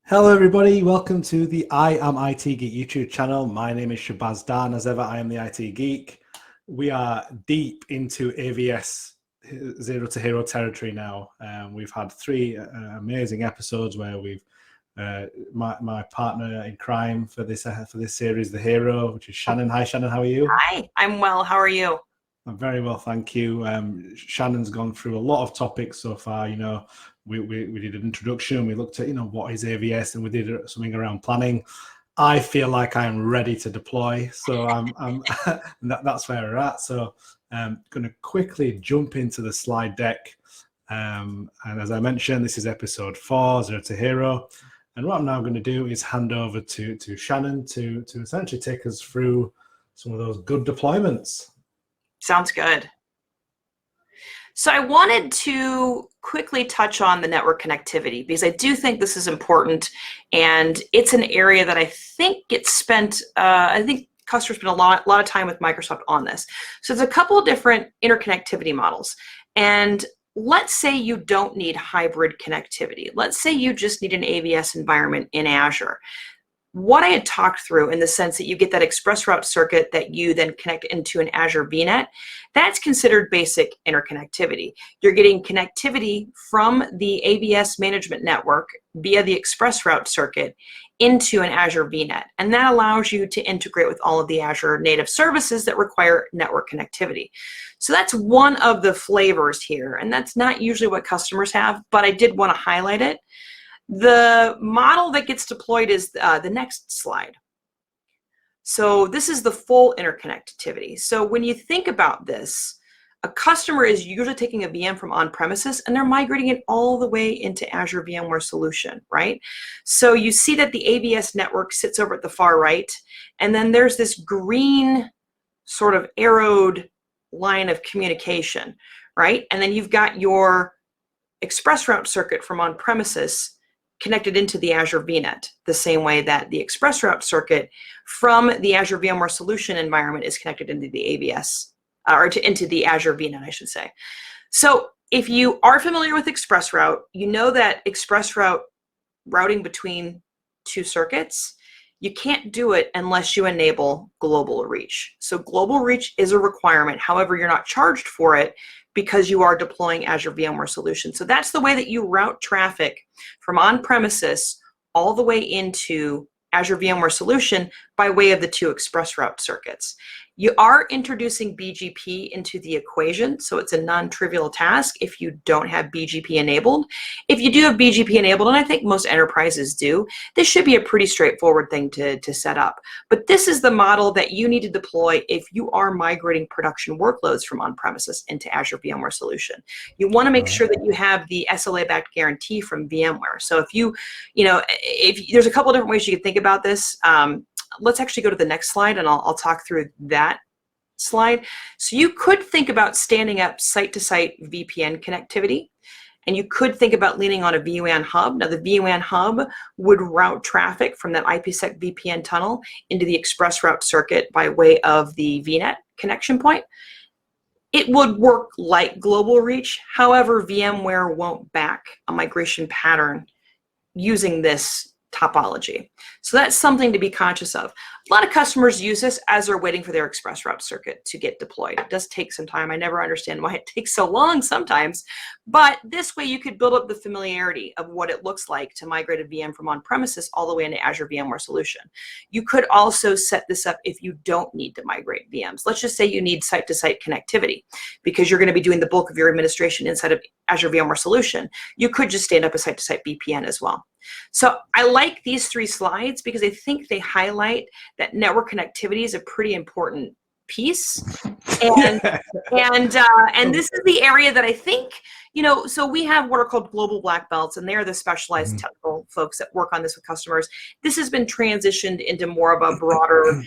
Hello everybody, welcome to the I Am IT Geek YouTube channel. My name is Shabazz Dan. As ever, I am the IT Geek. We are deep into AVS Zero to Hero territory now. We've had three amazing episodes where we've my partner in crime for this series, the hero, which is Shannon. Hi Shannon, how are you? Hi, I'm well. How are you? I'm very well, thank you. Shannon's gone through a lot of topics so far. We did an introduction. We looked at what is AVS, and we did something around planning. I feel like I'm ready to deploy, so I'm that's where we're at. So I'm going to quickly jump into the slide deck. And as I mentioned, this is episode 4, Zero to Hero. And what I'm now going to do is hand over to Shannon to essentially take us through some of those good deployments. Sounds good. So I wanted to quickly touch on the network connectivity because I do think this is important, and it's an area that I think gets spent, I think customers spend a lot of time with Microsoft on this. So there's a couple of different interconnectivity models, and let's say you don't need hybrid connectivity. Let's say you just need an AVS environment in Azure. What I had talked through in the sense that you get that express route circuit that you then connect into an Azure VNet, that's considered basic interconnectivity. You're getting connectivity from the AVS management network via the express route circuit into an Azure VNet. And that allows you to integrate with all of the Azure native services that require network connectivity. So that's one of the flavors here. And that's not usually what customers have, but I did want to highlight it. The model that gets deployed is the next slide. So this is the full interconnectivity. So when you think about this, a customer is usually taking a VM from on-premises and they're migrating it all the way into Azure VMware Solution, right? So you see that the AVS network sits over at the far right, and then there's this green sort of arrowed line of communication, right? And then you've got your express route circuit from on-premises connected into the Azure VNet, the same way that the express route circuit from the Azure VMware Solution environment is connected into the AVS, into the Azure VNet, I should say. So if you are familiar with express route, you know that express route routing between two circuits, you can't do it unless you enable global reach. So global reach is a requirement. However, you're not charged for it because you are deploying Azure VMware Solution. So that's the way that you route traffic from on-premises all the way into Azure VMware Solution by way of the two express route circuits. You are introducing BGP into the equation, so it's a non-trivial task if you don't have BGP enabled. If you do have BGP enabled, and I think most enterprises do, this should be a pretty straightforward thing to set up. But this is the model that you need to deploy if you are migrating production workloads from on-premises into Azure VMware Solution. You want to make sure that you have the SLA-backed guarantee from VMware. So if there's a couple different ways you could think about this. Let's actually go to the next slide, and I'll talk through that slide. So you could think about standing up site-to-site VPN connectivity, and you could think about leaning on a vWAN hub. Now, the vWAN hub would route traffic from that IPsec VPN tunnel into the express route circuit by way of the VNet connection point. It would work like global reach. However, VMware won't back a migration pattern using this topology. So that's something to be conscious of. A lot of customers use this as they're waiting for their express route circuit to get deployed. It does take some time. I never understand why it takes so long sometimes, but this way you could build up the familiarity of what it looks like to migrate a VM from on-premises all the way into Azure VMware Solution. You could also set this up if you don't need to migrate VMs. Let's just say you need site-to-site connectivity because you're going to be doing the bulk of your administration inside of Azure VMware Solution. You could just stand up a site-to-site VPN as well. So I like these 3 slides because I think they highlight that network connectivity is a pretty important piece. And this is the area that I think, so we have what are called global black belts, and they are the specialized technical folks that work on this with customers. This has been transitioned into more of a broader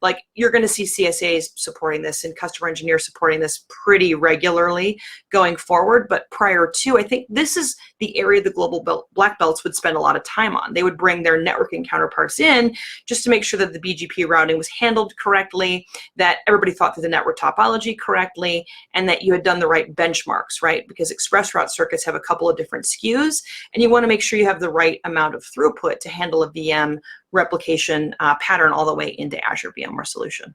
Like you're going to see CSAs supporting this and customer engineers supporting this pretty regularly going forward. But prior to, I think this is the area the global black belts would spend a lot of time on. They would bring their networking counterparts in just to make sure that the BGP routing was handled correctly, that everybody thought through the network topology correctly, and that you had done the right benchmarks, right? Because express route circuits have a couple of different SKUs, and you want to make sure you have the right amount of throughput to handle a VM replication pattern all the way into Azure VMware Solution.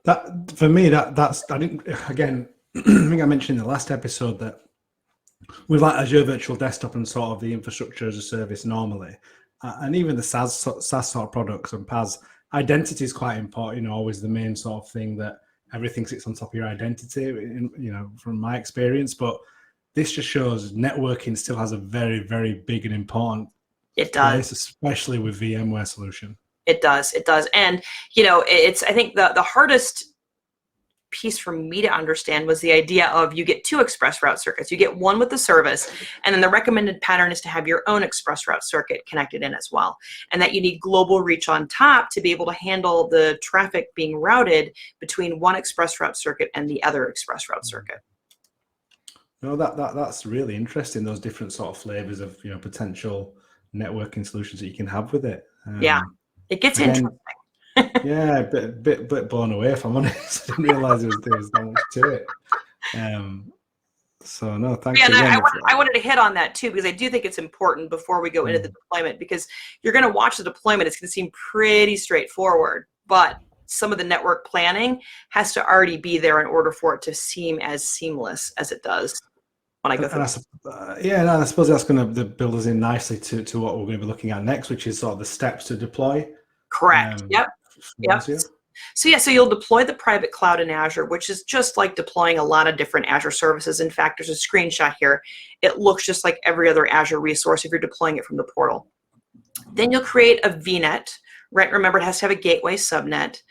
That for me, that's I didn't again. I think I mentioned in the last episode that with like Azure Virtual Desktop and sort of the infrastructure as a service normally, and even the SaaS sort of products and PaaS, identity is quite important. You know, always the main sort of thing that everything sits on top of your identity. You know, from my experience, but this just shows networking still has a very, very big and important place, especially with VMware Solution. It does. And, you know, it's, I think the hardest piece for me to understand was the idea of you get two express route circuits. You get one with the service, and then the recommended pattern is to have your own express route circuit connected in as well. And that you need global reach on top to be able to handle the traffic being routed between one express route circuit and the other express route circuit. No, that's really interesting. Those different sort of flavors of, you know, potential networking solutions that you can have with it. Yeah, it gets interesting. Yeah, a bit blown away, if I'm honest. I didn't realize there was that much to it. So no, thanks again. I wanted to hit on that too, because I do think it's important before we go into the deployment, because you're going to watch the deployment. It's going to seem pretty straightforward, but some of the network planning has to already be there in order for it to seem as seamless as it does when I go through. And I suppose that's going to build us in nicely to what we're going to be looking at next, which is sort of the steps to deploy. Correct. Yep. So you'll deploy the private cloud in Azure, which is just like deploying a lot of different Azure services. In fact, there's a screenshot here. It looks just like every other Azure resource if you're deploying it from the portal. Then you'll create a VNet, right? Remember, it has to have a gateway subnet.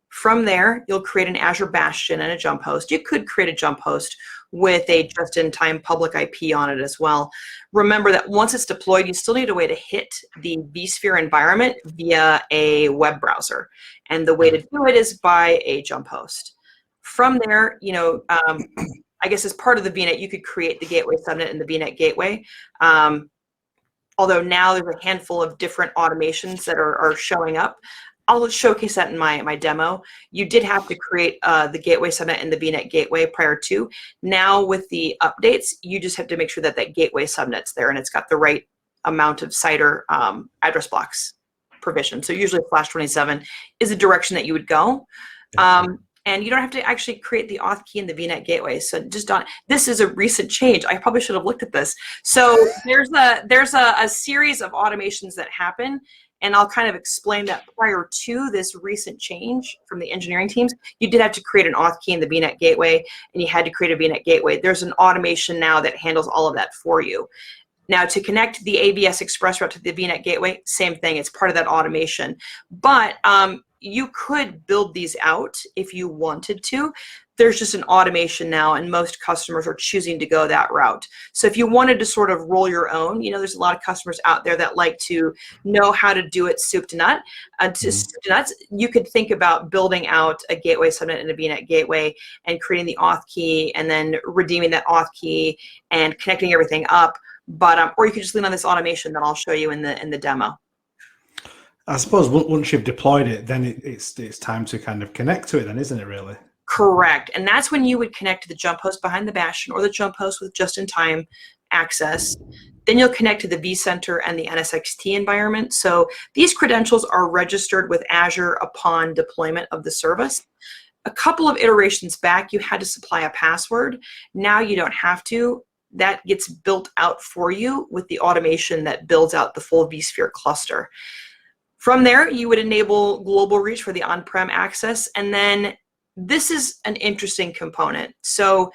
From there, you'll create an Azure Bastion and a jump host. You could create a jump host with a just-in-time public IP on it as well. Remember that once it's deployed, you still need a way to hit the vSphere environment via a web browser. And the way to do it is by a jump host. From there, you know, I guess as part of the VNet, you could create the gateway subnet and the VNet gateway. Although now there's a handful of different automations that are showing up. I'll showcase that in my demo. You did have to create the gateway subnet and the VNet gateway prior to. Now with the updates, you just have to make sure that that gateway subnet's there and it's got the right amount of CIDR address blocks provision. So usually /27 is the direction that you would go. And you don't have to actually create the auth key in the VNet gateway. So just don't. This is a recent change. I probably should have looked at this. So there's a series of automations that happen. And I'll kind of explain that prior to this recent change from the engineering teams, you did have to create an auth key in the VNet gateway, and you had to create a VNet gateway. There's an automation now that handles all of that for you. Now, to connect the AVS Express route to the VNet gateway, same thing. It's part of that automation. But you could build these out if you wanted to. There's just an automation now, and most customers are choosing to go that route. So if you wanted to sort of roll your own, you know, there's a lot of customers out there that like to know how to do it soup to nuts. You could think about building out a gateway subnet and a VNet gateway and creating the auth key and then redeeming that auth key and connecting everything up. But or you could just lean on this automation that I'll show you in the demo. I suppose once you've deployed it, then it's time to kind of connect to it then, isn't it, really? Correct. And that's when you would connect to the jump host behind the Bastion or the jump host with just-in-time access. Then you'll connect to the vCenter and the NSXT environment. So these credentials are registered with Azure upon deployment of the service. A couple of iterations back, you had to supply a password. Now you don't have to. That gets built out for you with the automation that builds out the full vSphere cluster. From there, you would enable global reach for the on-prem access. And then this is an interesting component. So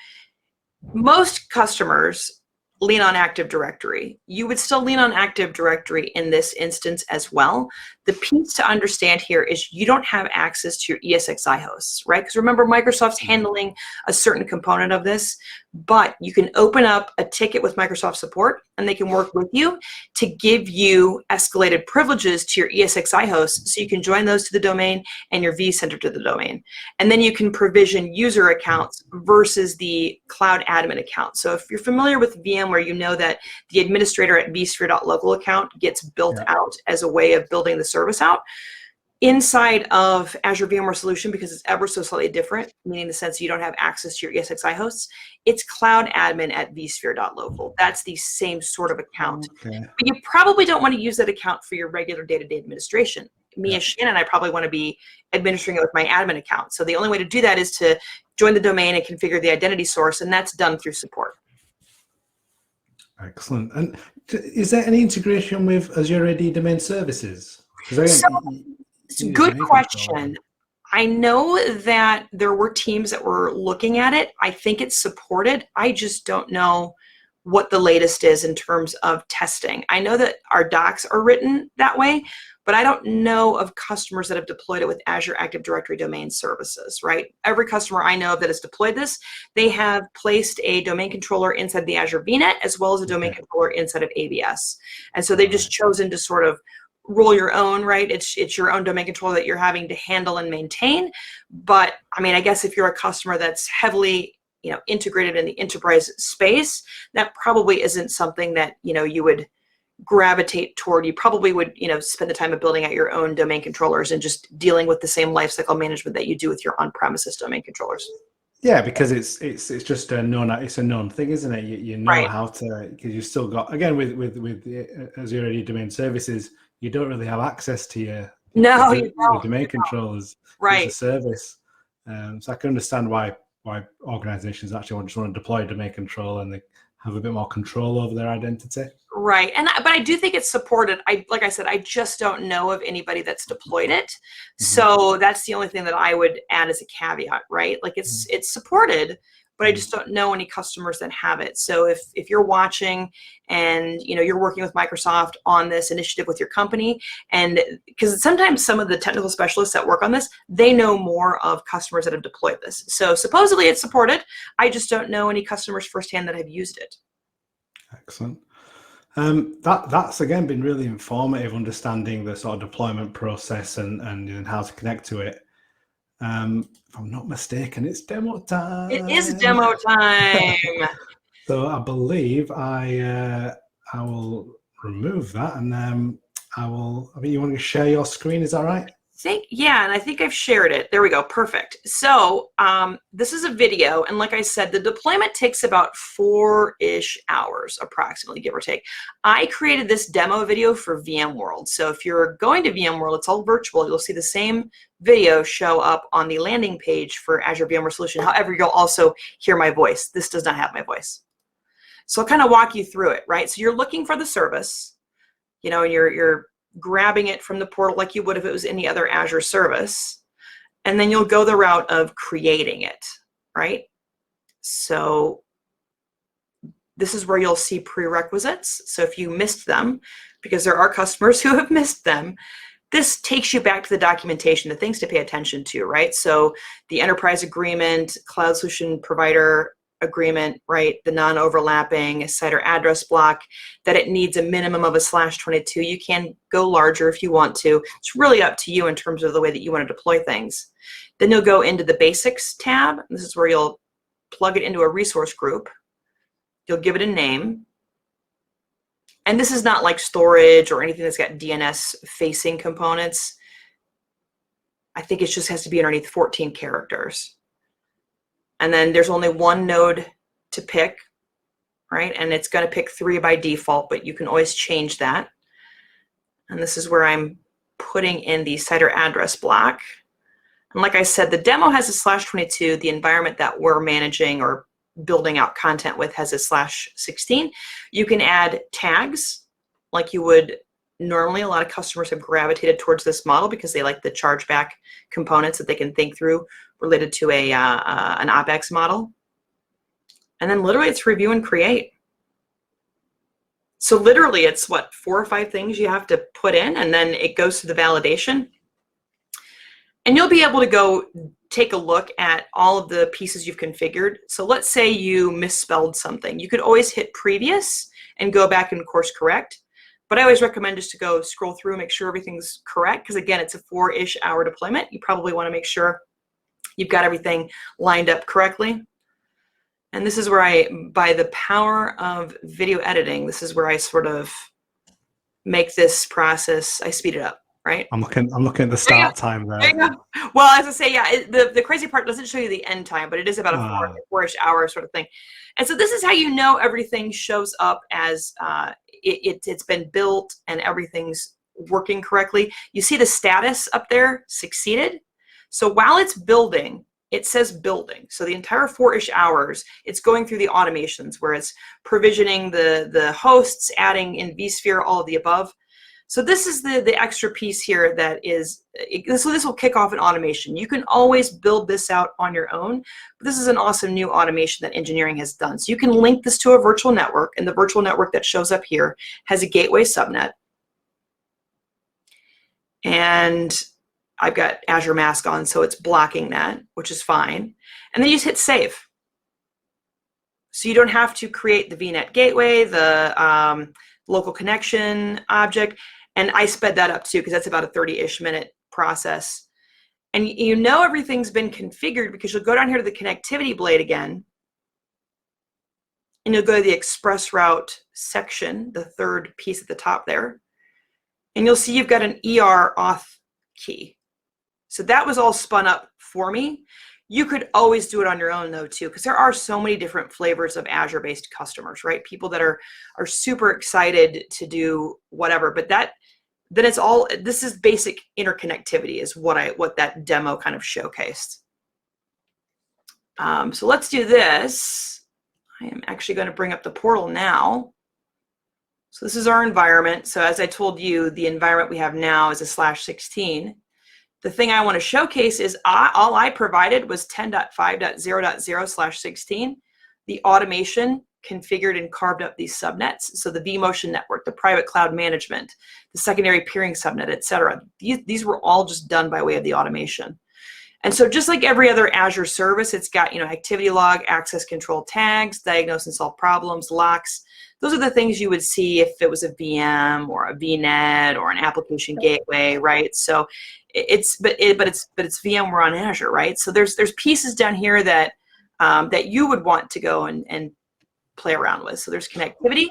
most customers lean on Active Directory. You would still lean on Active Directory in this instance as well. the piece to understand here is you don't have access to your ESXi hosts, right? Because remember, Microsoft's handling a certain component of this, but you can open up a ticket with Microsoft support and they can work with you to give you escalated privileges to your ESXi hosts so you can join those to the domain and your vCenter to the domain. And then you can provision user accounts versus the cloud admin account. So if you're familiar with VMware, you know that the administrator at vSphere.local account gets built out as a way of building the service out. Inside of Azure VMware Solution, because it's ever so slightly different, meaning the sense you don't have access to your ESXi hosts, it's cloud admin at vSphere.local. That's the same sort of account. Okay. But you probably don't want to use that account for your regular day-to-day administration. Me as Shannon, I probably want to be administering it with my admin account. So the only way to do that is to join the domain and configure the identity source, and that's done through support. Excellent. And is there any integration with Azure AD Domain Services? It's a good question. I know that there were teams that were looking at it. I think it's supported. I just don't know what the latest is in terms of testing. I know that our docs are written that way, but I don't know of customers that have deployed it with Azure Active Directory Domain Services, right? Every customer I know of that has deployed this, they have placed a domain controller inside the Azure VNet as well as a domain controller inside of AVS. And so they've just chosen to sort of roll your own, right? It's your own domain controller that you're having to handle and maintain. But I mean, I guess if you're a customer that's heavily integrated in the enterprise space, that probably isn't something that you would gravitate toward. You probably would spend the time of building out your own domain controllers and just dealing with the same lifecycle management that you do with your on-premises domain controllers. Yeah, because it's just a known thing, isn't it? You know how to, because you've still got, again, with the Azure AD Domain Services, you don't really have access to your domain controllers. Right. It's a service. So I can understand why organizations actually just want to deploy a domain control and they have a bit more control over their identity. Right. But I do think it's supported. Like I said, I just don't know of anybody that's deployed it. So that's the only thing that I would add as a caveat, right? Like it's supported, but I just don't know any customers that have it. So if you're watching and you're working with Microsoft on this initiative with your company, and because sometimes some of the technical specialists that work on this, they know more of customers that have deployed this. So supposedly it's supported. I just don't know any customers firsthand that have used it. Excellent. That's again been really informative, understanding the sort of deployment process and how to connect to it. If I'm not mistaken, it's demo time. It is demo time. So I believe I will remove that, and I think you want to share your screen. Is that right? And I think I've shared it. There we go. Perfect. So this is a video, and like I said, the deployment takes about 4-ish hours, approximately, give or take. I created this demo video for VMworld. So if you're going to VMworld, it's all virtual. You'll see the same video show up on the landing page for Azure VMware Solution. However, you'll also hear my voice. This does not have my voice. So I'll kind of walk you through it, right? So you're looking for the service, and you're grabbing it from the portal like you would if it was any other Azure service. And then you'll go the route of creating it, right? So this is where you'll see prerequisites. So if you missed them, because there are customers who have missed them, this takes you back to the documentation, the things to pay attention to, right? So the enterprise agreement, cloud solution provider agreement, right? The non-overlapping site or address block, that it needs a minimum of a /22. You can go larger if you want to. It's really up to you in terms of the way that you want to deploy things. Then you'll go into the basics tab. This is where you'll plug it into a resource group. You'll give it a name. And this is not like storage or anything that's got DNS facing components. I think it just has to be underneath 14 characters. And then there's only one node to pick, right? And it's going to pick 3 by default, but you can always change that. And this is where I'm putting in the site or address block. And like I said, the demo has a /22. The environment that we're managing or building out content with has a /16. You can add tags like you would normally. A lot of customers have gravitated towards this model because they like the chargeback components that they can think through related to an OpEx model. And then literally it's review and create. So literally it's what, 4 or 5 things you have to put in, and then it goes to the validation. And you'll be able to go take a look at all of the pieces you've configured. So let's say you misspelled something. You could always hit previous and go back and course correct. But I always recommend just to go scroll through, make sure everything's correct, because again, it's a 4-ish hour deployment. You probably want to make sure you've got everything lined up correctly. And this is where by the power of video editing, this is where I sort of make this process, I speed it up, right? I'm looking at the start time there. There you go. Well, as I say, yeah, the crazy part doesn't show you the end time, but it is about a 4-ish hour sort of thing. And so this is how you know everything shows up as it's been built and everything's working correctly. You see the status up there, succeeded. So while it's building, it says building. So the entire 4-ish hours, it's going through the automations where it's provisioning the hosts, adding in vSphere, all of the above. So this is the extra piece here that is, so this will kick off an automation. You can always build this out on your own, but this is an awesome new automation that engineering has done. So you can link this to a virtual network, and the virtual network that shows up here has a gateway subnet. And I've got Azure Mask on, so it's blocking that, which is fine. And then you just hit save. So you don't have to create the VNet gateway, the local connection object. And I sped that up too, because that's about a 30-ish minute process. And you know everything's been configured because you'll go down here to the connectivity blade again, and you'll go to the express route section, the third piece at the top there, and you'll see you've got an ER auth key. So that was all spun up for me. You could always do it on your own though too, because there are so many different flavors of Azure-based customers, right? People that are super excited to do whatever, but then it's all, this is basic interconnectivity is what that demo kind of showcased. So let's do this. I am actually going to bring up the portal now. So this is our environment. So as I told you, the environment we have now is a /16. The thing I want to showcase is all I provided was 10.5.0.0/16. The automation configured and carved up these subnets. So the vMotion network, the private cloud management, the secondary peering subnet, et cetera. These were all just done by way of the automation. And so just like every other Azure service, it's got, activity log, access control tags, diagnose and solve problems, locks. Those are the things you would see if it was a VM or a VNet or an application gateway, right? So it's VMware on Azure, right? So there's pieces down here that that you would want to go and play around with. So there's connectivity.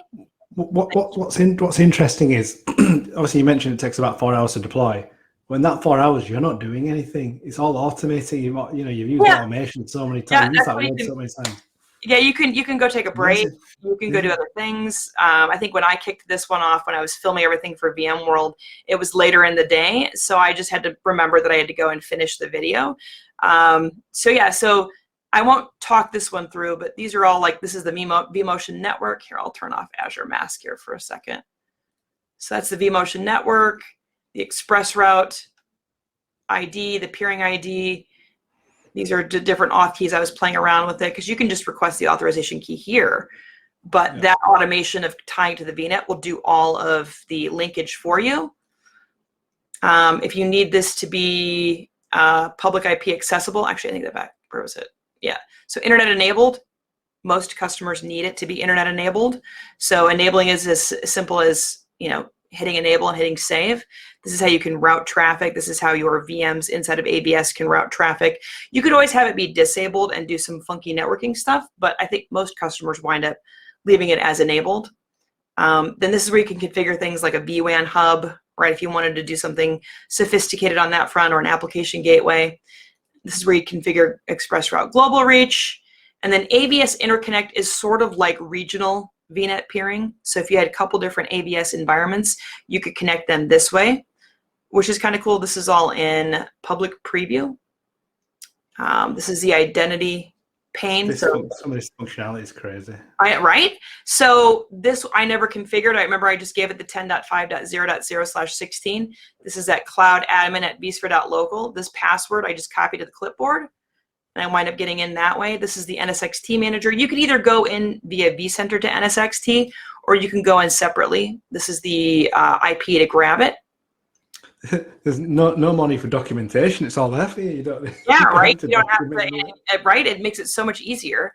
What's interesting is obviously you mentioned it takes about 4 hours to deploy. When that 4 hours, you're not doing anything. It's all automating. You've used automation so many times. Yeah, so many times. Yeah, you can go take a break. Amazing. You can go do other things. I think when I kicked this one off, when I was filming everything for VMworld, it was later in the day, so I just had to remember that I had to go and finish the video. So I won't talk this one through, but these are all this is the vMotion network. Here, I'll turn off Azure Mask here for a second. So that's the vMotion network, the express route ID, the peering ID. These are different auth keys. I was playing around with it because you can just request the authorization key here, but that automation of tying to the VNet will do all of the linkage for you. If you need this to be public IP accessible, actually, I think that back, where was it? Yeah, so internet enabled. Most customers need it to be internet enabled. So enabling is as simple as, hitting enable and hitting save. This is how you can route traffic. This is how your VMs inside of AVS can route traffic. You could always have it be disabled and do some funky networking stuff, but I think most customers wind up leaving it as enabled. Then this is where you can configure things like a vWAN hub, right? If you wanted to do something sophisticated on that front, or an application gateway. This is where you configure express route global reach. And then AVS Interconnect is sort of like regional VNet peering. So if you had a couple different AVS environments, you could connect them this way, which is kind of cool. This is all in public preview. This is the identity pane. Some of this functionality is crazy. Right? So this I never configured. I remember I just gave it the 10.5.0.0/16. This is that cloud admin at vSphere.local. This password I just copied to the clipboard, and I wind up getting in that way. This is the NSXT manager. You could either go in via vCenter to NSXT, or you can go in separately. This is the IP to grab it. There's no money for documentation. It's all there for you. You don't. Yeah, You don't right. have to You don't have document to, right? It makes it so much easier.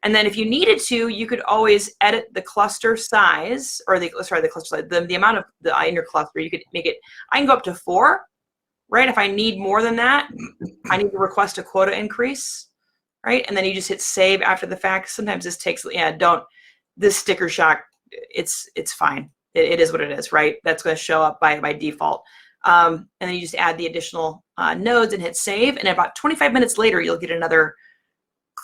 And then if you needed to, you could always edit the cluster size, or the cluster size, the amount of the in your cluster. You could make it. I can go up to 4, right? If I need more than that, I need to request a quota increase, right? And then you just hit save after the fact. Sometimes this takes, this sticker shock, it's fine. It is what it is, right? That's going to show up by default. And then you just add the additional nodes and hit save. And about 25 minutes later, you'll get another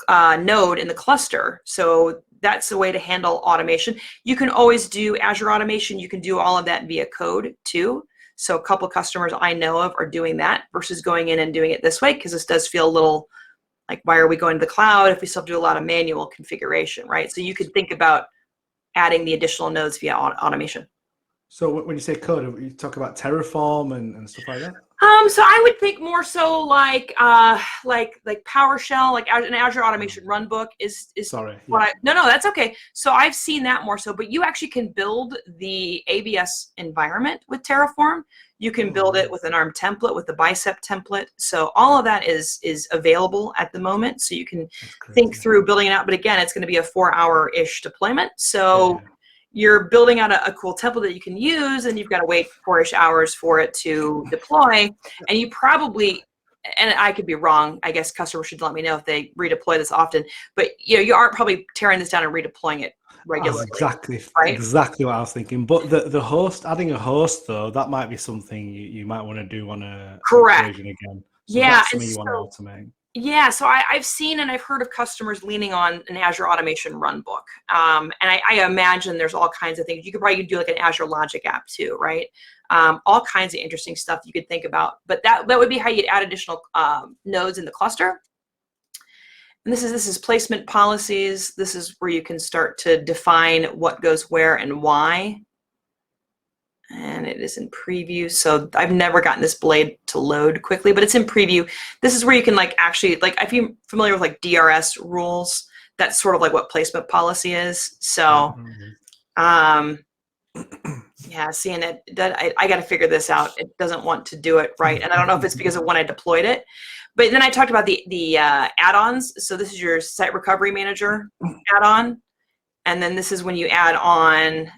node in the cluster. So that's the way to handle automation. You can always do Azure automation. You can do all of that via code too. So a couple customers I know of are doing that versus going in and doing it this way, because this does feel a little like, why are we going to the cloud if we still do a lot of manual configuration, right? So you could think about adding the additional nodes via automation. So when you say code, you talk about Terraform and stuff like that? So I would think more so like PowerShell, like an Azure Automation Runbook is Sorry. what no, that's okay. So I've seen that more so, but you actually can build the AVS environment with Terraform. You can build it with an ARM template, with the Bicep template. So all of that is available at the moment. So you can think through building it out. But again, it's going to be a 4-hour-ish deployment. So you're building out a cool template that you can use, and you've got to wait 4-ish hours for it to deploy. And you probably, and I could be wrong, I guess customers should let me know if they redeploy this often, but you aren't probably tearing this down and redeploying it regularly. That's right? exactly what I was thinking. But the host, adding a host though, that might be something you might want to do on a occasion again. So that's something you want to automate. Yeah, so I've seen and I've heard of customers leaning on an Azure Automation Runbook. And I imagine there's all kinds of things. You could probably do like an Azure Logic app too, right? All kinds of interesting stuff you could think about. But that would be how you'd add additional nodes in the cluster. And this is placement policies. This is where you can start to define what goes where and why. And it is in preview. So I've never gotten this blade to load quickly, but it's in preview. This is where you can actually, if you're familiar with DRS rules, that's sort of like what placement policy is. So, yeah, seeing it, I got to figure this out. It doesn't want to do it right. And I don't know if it's because of when I deployed it, but then I talked about the add-ons. So this is your Site Recovery Manager add-on. And then this is when you add on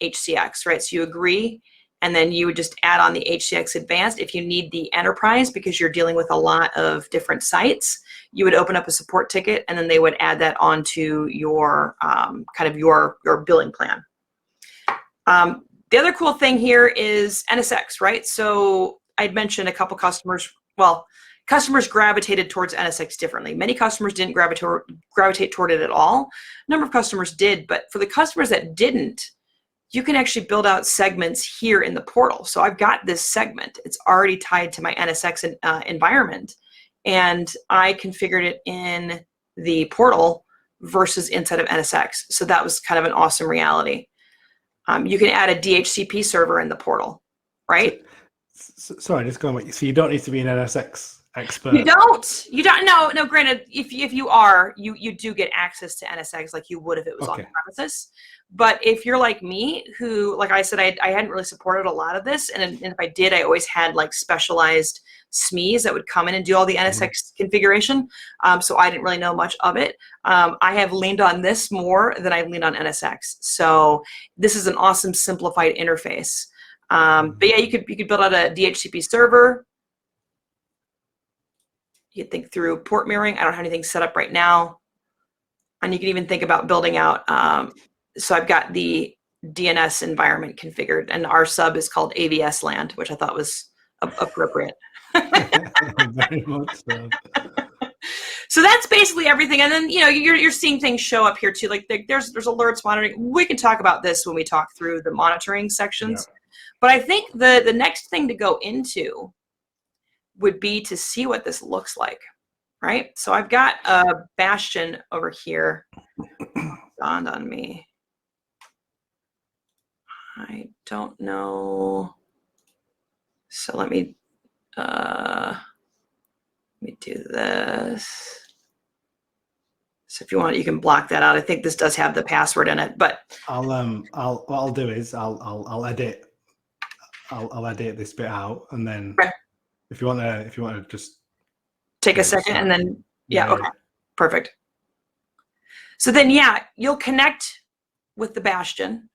HCX, right? So you agree, and then you would just add on the HCX Advanced. If you need the Enterprise, because you're dealing with a lot of different sites, you would open up a support ticket, and then they would add that onto your your billing plan. The other cool thing here is NSX, right? So I'd mentioned a couple customers, customers gravitated towards NSX differently. Many customers didn't gravitate toward it at all. A number of customers did, but for the customers that didn't, you can actually build out segments here in the portal. So I've got this segment. It's already tied to my NSX environment, and I configured it in the portal versus inside of NSX. So that was kind of an awesome reality. You can add a DHCP server in the portal, right? Sorry, just going back. So you don't need to be an NSX expert. You don't. No. Granted, if you are, you do get access to NSX like you would if it was on premises. But if you're like me, who, like I said, I hadn't really supported a lot of this, and if I did, I always had specialized SMEs that would come in and do all the NSX configuration. So I didn't really know much of it. I have leaned on this more than I've leaned on NSX. So this is an awesome simplified interface. But yeah, you could build out a DHCP server. You could think through port mirroring. I don't have anything set up right now. And you can even think about building out, so I've got the DNS environment configured, and our sub is called AVS land, which I thought was appropriate. Very much so. So that's basically everything. And then, you're seeing things show up here too. There's alerts monitoring. We can talk about this when we talk through the monitoring sections. Yeah. But I think the next thing to go into would be to see what this looks like, right? So I've got a bastion over here. Dawned on me. I don't know. So let me do this. So if you want, you can block that out. I think this does have the password in it, but what I'll do is I'll edit this bit out, and then okay. if you want to just Take a second and then, yeah, okay, perfect. So then, yeah, you'll connect with the Bastion.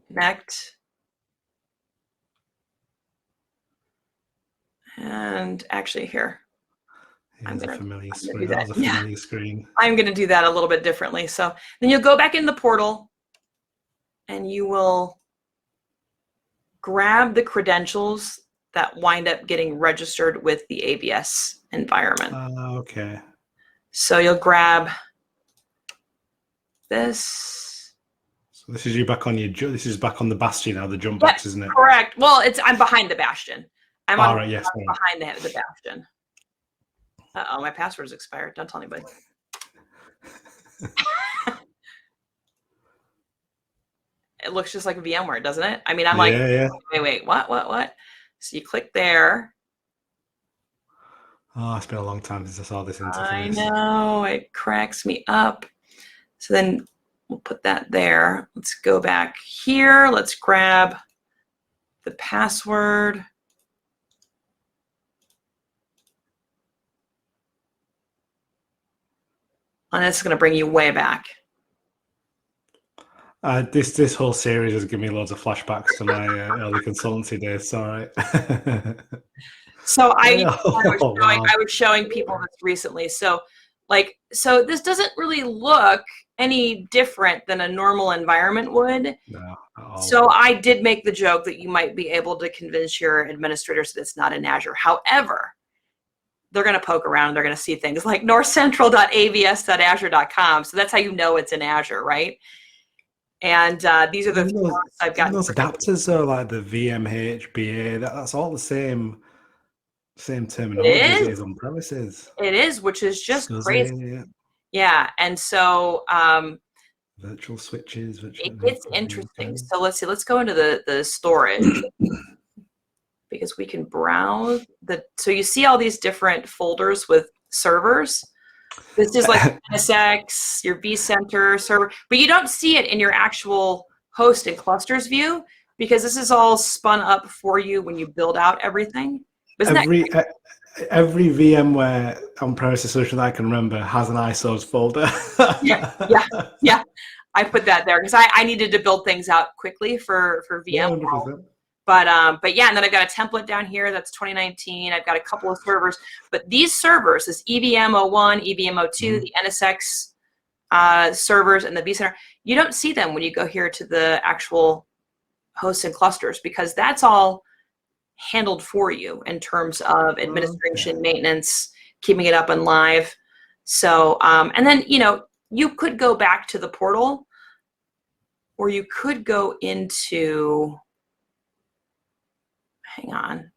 Connect. And actually here, Here's a familiar screen. do that. That was a familiar screen. I'm going to do that a little bit differently. So then you'll go back in the portal and you will grab the credentials that wind up getting registered with the AVS environment. Okay. So you'll grab this. So this is you back on this is back on the Bastion now, the jump box, isn't it? Correct. Well, I'm behind the Bastion. I'm right, yes, behind the Bastion. Uh-oh, my password's expired. Don't tell anybody. It looks just like a VMware, doesn't it? I mean, I'm like, wait, what? So you click there. Oh, it's been a long time since I saw this interface. I know, it cracks me up. So then we'll put that there. Let's go back here. Let's grab the password. And it's going to bring you way back. This whole series has given me loads of flashbacks to my early consultancy days. Sorry. So I was showing people this recently. So this doesn't really look any different than a normal environment would. No. So I did make the joke that you might be able to convince your administrators that it's not in Azure. However, they're going to poke around. They're going to see things like northcentral.avs.azure.com. So that's how you know it's in Azure, right? And these are the I've got. Those adapters, though, like the VMH, BA, that's all the same terminology as it is on premises. It is, which is just crazy. Yeah, and so virtual switches. It's interesting. So let's see. Let's go into the storage. Because we can browse so you see all these different folders with servers. This is like NSX, your vCenter server, but you don't see it in your actual host and clusters view because this is all spun up for you when you build out everything. Every VMware on-premises solution that I can remember has an ISOs folder. yeah. I put that there because I needed to build things out quickly for VMware. 100%. But yeah, and then I've got a template down here that's 2019. I've got a couple of servers, but these servers, this EVM01, EVM02, the NSX servers, and the vCenter, you don't see them when you go here to the actual hosts and clusters because that's all handled for you in terms of administration, maintenance, keeping it up and live. So, and then you could go back to the portal, or you could go into. Hang on.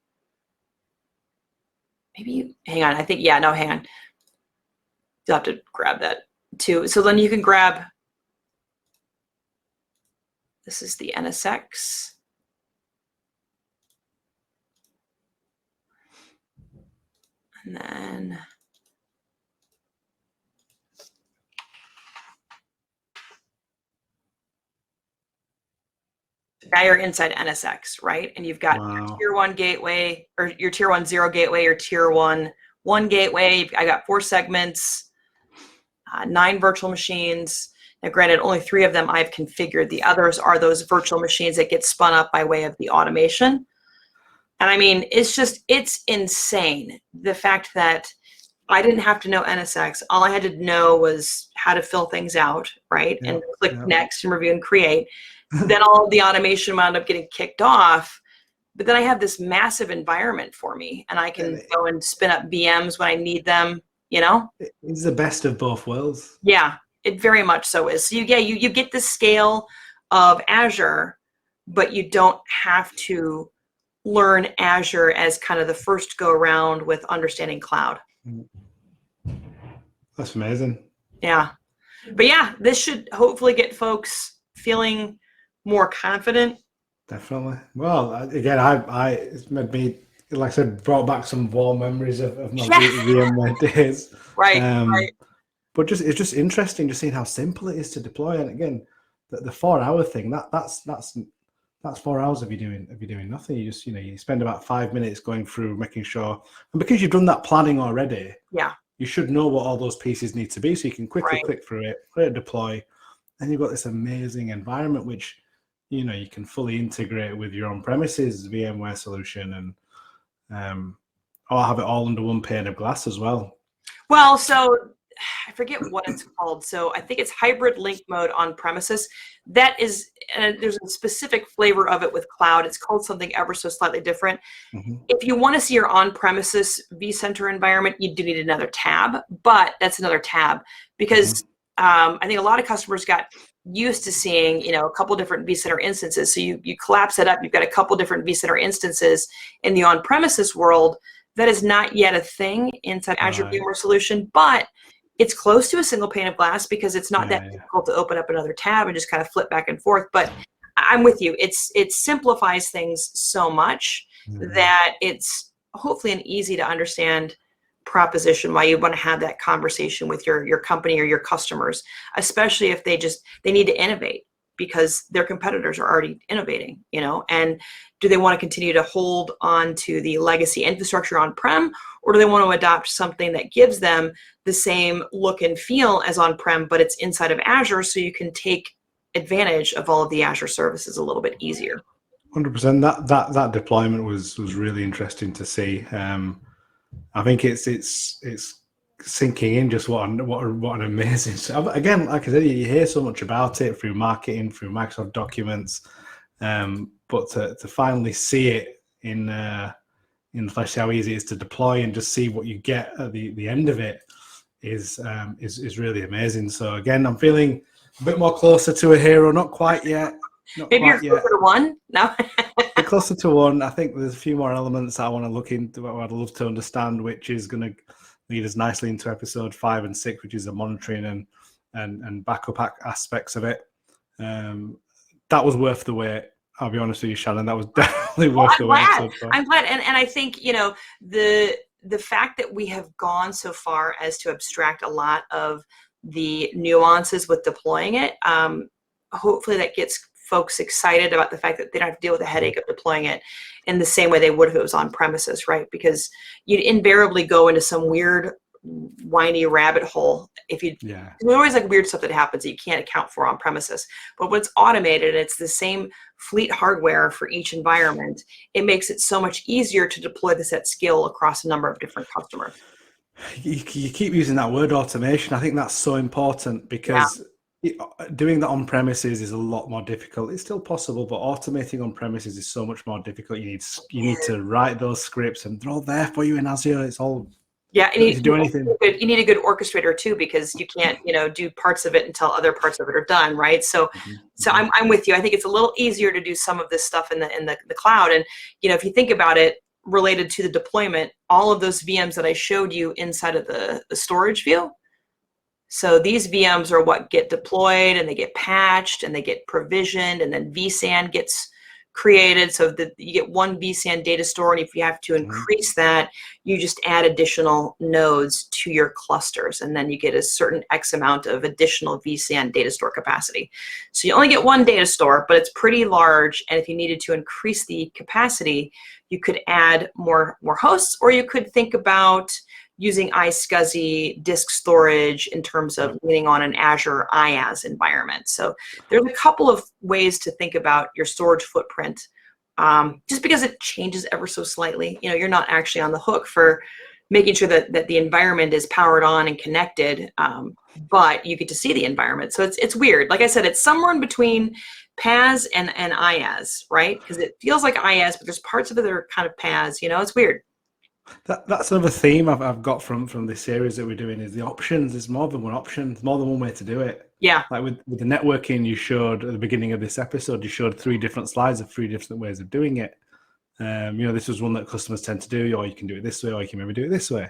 Hang on. I think, hang on. You'll have to grab that too. So then you can grab, this is the NSX. And then now you're inside NSX, right? And you've got your tier 1 gateway, or your tier 1 0 gateway, or tier 1 gateway. I got 4 segments, 9 virtual machines. Now, granted, only 3 of them I've configured. The others are those virtual machines that get spun up by way of the automation. And I mean, it's insane. The fact that I didn't have to know NSX. All I had to know was how to fill things out, right? Yep, and click next and review and create. Then all of the automation wound up getting kicked off. But then I have this massive environment for me, and I can go and spin up VMs when I need them, It's the best of both worlds. Yeah, it very much so is. So you get the scale of Azure, but you don't have to learn Azure as kind of the first go around with understanding cloud. That's amazing. Yeah. But yeah, this should hopefully get folks feeling more confident Definitely. Well, again, it's made me, like I said, brought back some warm memories of my VMware days. Right, right. But it's just interesting just seeing how simple it is to deploy. And again, the 4 hour thing, that's 4 hours of you doing nothing. You just, you spend about 5 minutes going through, making sure, and because you've done that planning already, yeah, you should know what all those pieces need to be, so you can quickly click through it, let it deploy, and you've got this amazing environment which you can fully integrate with your on-premises VMware solution, and or have it all under one pane of glass as well. Well, so I forget what it's called. So I think it's hybrid link mode on premises. That is, there's a specific flavor of it with cloud. It's called something ever so slightly different. Mm-hmm. If you want to see your on-premises vCenter environment, you do need another tab, but that's another tab because I think a lot of customers got used to seeing, a couple different vCenter instances. So you collapse it up. You've got a couple different vCenter instances in the on-premises world. That is not yet a thing inside Azure VMware Solution, but it's close to a single pane of glass because it's not that difficult to open up another tab and just kind of flip back and forth. But I'm with you. It simplifies things so much that it's hopefully an easy to understand proposition why you want to have that conversation with your company or your customers, especially if they need to innovate because their competitors are already innovating, and do they want to continue to hold on to the legacy infrastructure on-prem, or do they want to adopt something that gives them the same look and feel as on-prem, but it's inside of Azure, so you can take advantage of all of the Azure services a little bit easier? 100%. That deployment was really interesting to see. I think it's sinking in just what an amazing. Again, like I said, you hear so much about it through marketing, through Microsoft documents, but to finally see it in flesh, how easy it is to deploy and just see what you get at the end of it is really amazing. So again, I'm feeling a bit more closer to a hero, not quite yet. Maybe you're closer to one? No. Closer to one. I think there's a few more elements I want to look into, I'd love to understand, which is going to lead us nicely into episode 5 and 6, which is the monitoring and backup aspects of it. That was worth the wait. I'll be honest with you, Shannon. That was definitely worth the wait. I'm glad. And I think, the fact that we have gone so far as to abstract a lot of the nuances with deploying it, hopefully that gets folks excited about the fact that they don't have to deal with the headache of deploying it in the same way they would if it was on premises, right? Because you'd invariably go into some weird, whiny rabbit hole if you. There's always like weird stuff that happens that you can't account for on premises. But when it's automated and it's the same fleet hardware for each environment, it makes it so much easier to deploy this at scale across a number of different customers. You keep using that word automation. I think that's so important because doing that on premises is a lot more difficult. It's still possible, but automating on premises is so much more difficult. You need to write those scripts, and they're all there for you in Azure. It's all and you need to do anything. You need a good orchestrator too, because you can't do parts of it until other parts of it are done, right? So I'm with you. I think it's a little easier to do some of this stuff in the cloud, and if you think about it, related to the deployment, all of those VMs that I showed you inside of the storage view. So these VMs are what get deployed, and they get patched, and they get provisioned, and then vSAN gets created so that you get one vSAN data store, and if you have to increase that, you just add additional nodes to your clusters, and then you get a certain X amount of additional vSAN data store capacity. So you only get one data store, but it's pretty large, and if you needed to increase the capacity, you could add more hosts, or you could think about using iSCSI disk storage in terms of leaning on an Azure IaaS environment. So there's a couple of ways to think about your storage footprint. Just because it changes ever so slightly, you're not actually on the hook for making sure that the environment is powered on and connected, but you get to see the environment. So it's weird. Like I said, it's somewhere in between PaaS and IaaS, right? Because it feels like IaaS, but there's parts of it that are kind of PaaS. It's weird. That's another theme I've got from this series that we're doing is the options. There's more than one option. There's more than one way to do it. Yeah. Like with the networking you showed at the beginning of this episode, you showed 3 different slides of 3 different ways of doing it. This was one that customers tend to do, or you can do it this way, or you can maybe do it this way.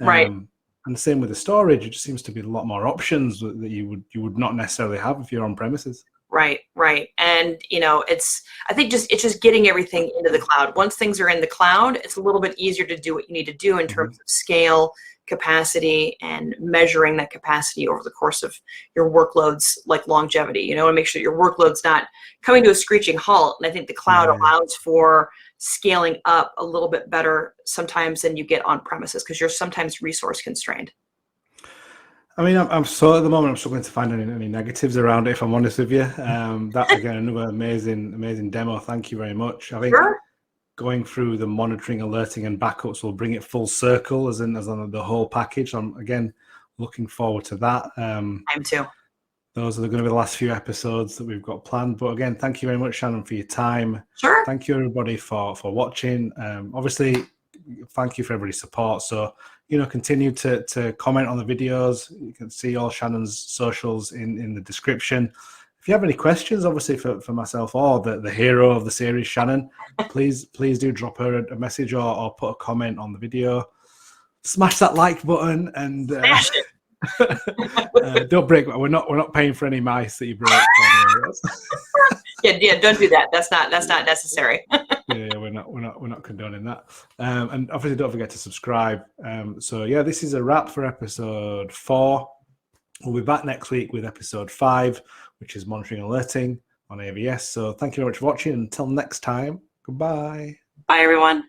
Right. And the same with the storage. It just seems to be a lot more options that you would not necessarily have if you're on premises. Right, right. And I think it's just getting everything into the cloud. Once things are in the cloud, it's a little bit easier to do what you need to do in terms of scale, capacity, and measuring that capacity over the course of your workloads, like longevity. And make sure your workload's not coming to a screeching halt. And I think the cloud allows for scaling up a little bit better sometimes than you get on premises, because you're sometimes resource constrained. I mean, I'm so at the moment I'm struggling to find any negatives around it, if I'm honest with you. That again, another amazing demo. Thank you very much. I think going through the monitoring, alerting, and backups will bring it full circle, as on the whole package. I'm again looking forward to that. I'm too. Those are going to be the last few episodes that we've got planned. But again, thank you very much, Shannon, for your time. Sure. Thank you everybody for watching. Obviously, thank you for everybody's support. So continue to comment on the videos. You can see all Shannon's socials in the description. If you have any questions, obviously for myself or the hero of the series, Shannon, please do drop her a message or put a comment on the video. Smash that like button and don't break. We're not paying for any mice that you break. Yeah, don't do that. That's not necessary. Yeah, we're not condoning that. And obviously, don't forget to subscribe. So yeah, this is a wrap for episode 4. We'll be back next week with episode 5, which is monitoring and alerting on AVS. So thank you very much for watching. Until next time, goodbye. Bye, everyone.